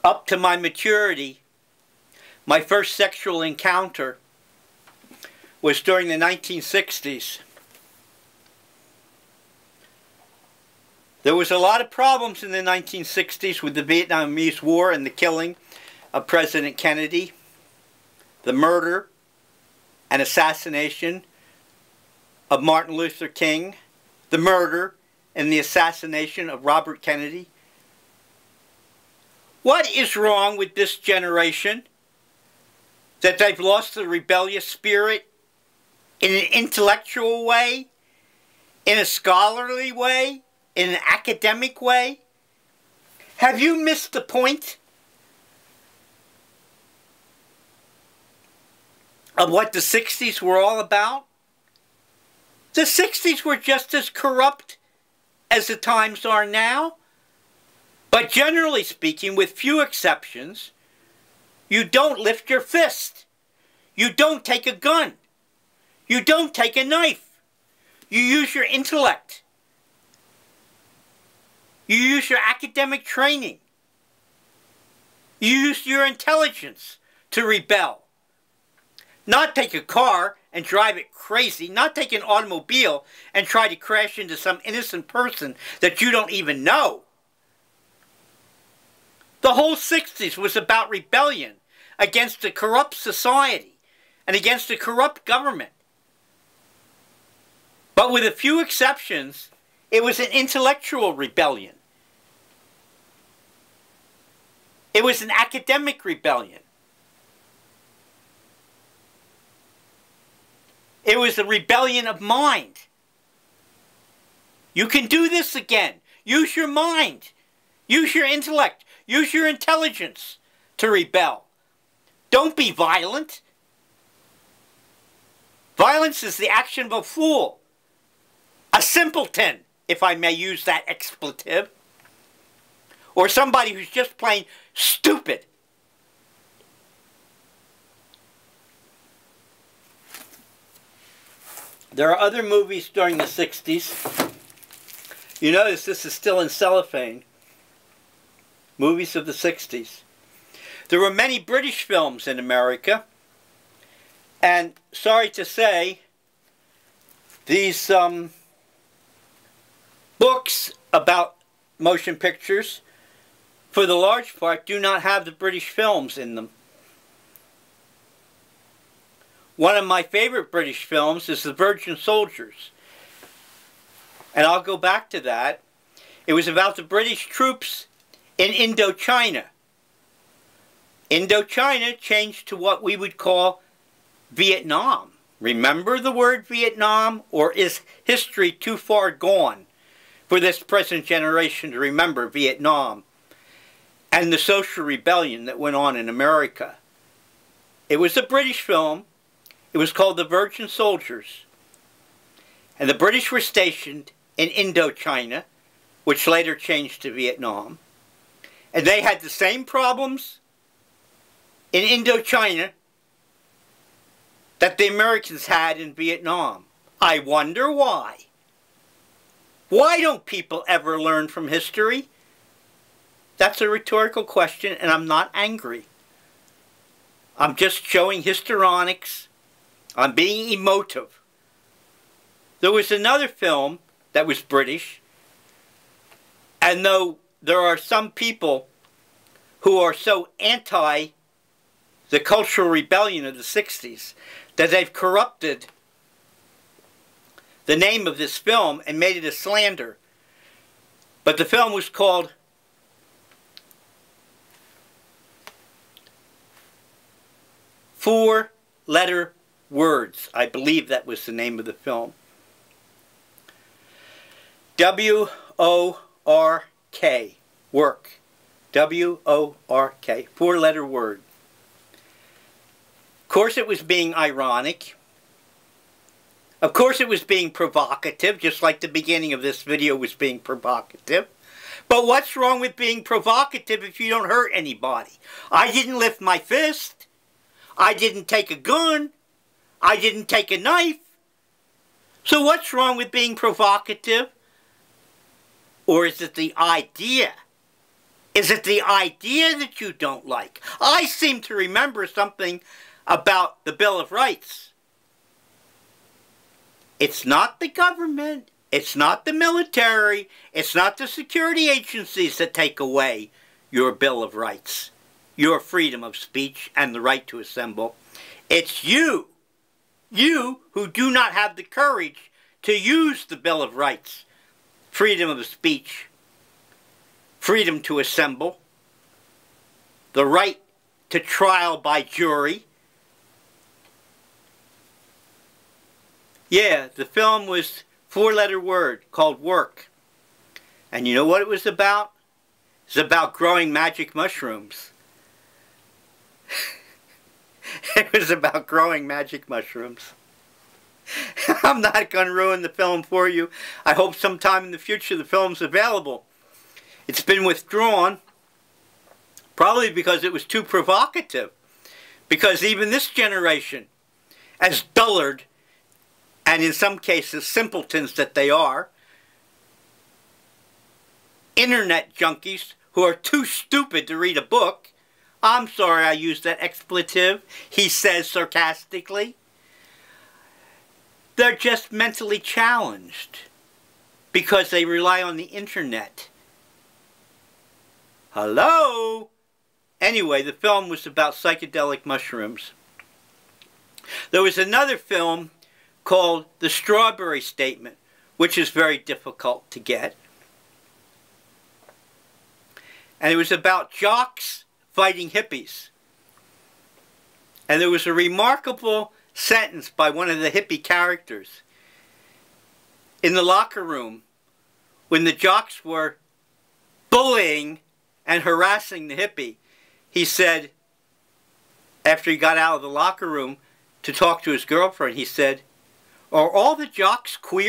up to my maturity, my first sexual encounter was during the 1960s. There was a lot of problems in the 1960s with the Vietnamese War and the killing of President Kennedy, the murder and assassination of Martin Luther King, the murder and the assassination of Robert Kennedy. What is wrong with this generation? That they've lost the rebellious spirit in an intellectual way, in a scholarly way, in an academic way? Have you missed the point of what the 60s were all about? The 60s were just as corrupt as the times are now. But generally speaking, with few exceptions, you don't lift your fist. You don't take a gun. You don't take a knife. You use your intellect. You use your academic training. You use your intelligence to rebel. Not take a car and drive it crazy. Not take an automobile and try to crash into some innocent person that you don't even know. The whole 60s was about rebellion against a corrupt society and against a corrupt government. But with a few exceptions, it was an intellectual rebellion. It was an academic rebellion. It was a rebellion of mind. You can do this again. Use your mind. Use your intellect. Use your intelligence to rebel. Don't be violent. Violence is the action of a fool. A simpleton, if I may use that expletive. Or somebody who's just plain stupid. There are other movies during the 60s. You notice this is still in cellophane. Movies of the 60s. There were many British films in America. And sorry to say, these books about motion pictures, for the large part, do not have the British films in them. One of my favorite British films is The Virgin Soldiers. And I'll go back to that. It was about the British troops in Indochina. Indochina changed to what we would call Vietnam. Remember the word Vietnam? Or is history too far gone for this present generation to remember Vietnam and the social rebellion that went on in America? It was a British film. It was called The Virgin Soldiers. And the British were stationed in Indochina, which later changed to Vietnam. And they had the same problems in Indochina that the Americans had in Vietnam. I wonder why. Why don't people ever learn from history? That's a rhetorical question, and I'm not angry. I'm just showing histrionics. I'm being emotive. There was another film that was British, and though there are some people who are so anti the cultural rebellion of the 60s that they've corrupted the name of this film and made it a slander. But the film was called Four-Letter Words. I believe that was the name of the film. W-O-R-K. Work. W-O-R-K. Four-letter word. Of course it was being ironic. Of course it was being provocative, just like the beginning of this video was being provocative. But what's wrong with being provocative if you don't hurt anybody? I didn't lift my fist. I didn't take a gun. I didn't take a knife. So what's wrong with being provocative? Or is it the idea? Is it the idea that you don't like? I seem to remember something about the Bill of Rights. It's not the government, it's not the military, it's not the security agencies that take away your Bill of Rights, your freedom of speech and the right to assemble. It's you who do not have the courage to use the Bill of Rights, freedom of speech, freedom to assemble, the right to trial by jury. Yeah, the film was a four-letter word called work. And you know what it was about? It was about growing magic mushrooms. It was about growing magic mushrooms. I'm not going to ruin the film for you. I hope sometime in the future the film's available. It's been withdrawn, probably because it was too provocative. Because even this generation, as dullard, and in some cases simpletons that they are, internet junkies who are too stupid to read a book. I'm sorry I used that expletive, he says sarcastically. They're just mentally challenged because they rely on the internet. Hello? Anyway, the film was about psychedelic mushrooms. There was another film called The Strawberry Statement, which is very difficult to get. And it was about jocks fighting hippies. And there was a remarkable sentence by one of the hippie characters. In the locker room, when the jocks were bullying and harassing the hippie, he said, after he got out of the locker room to talk to his girlfriend, he said, "Are all the jocks queer?"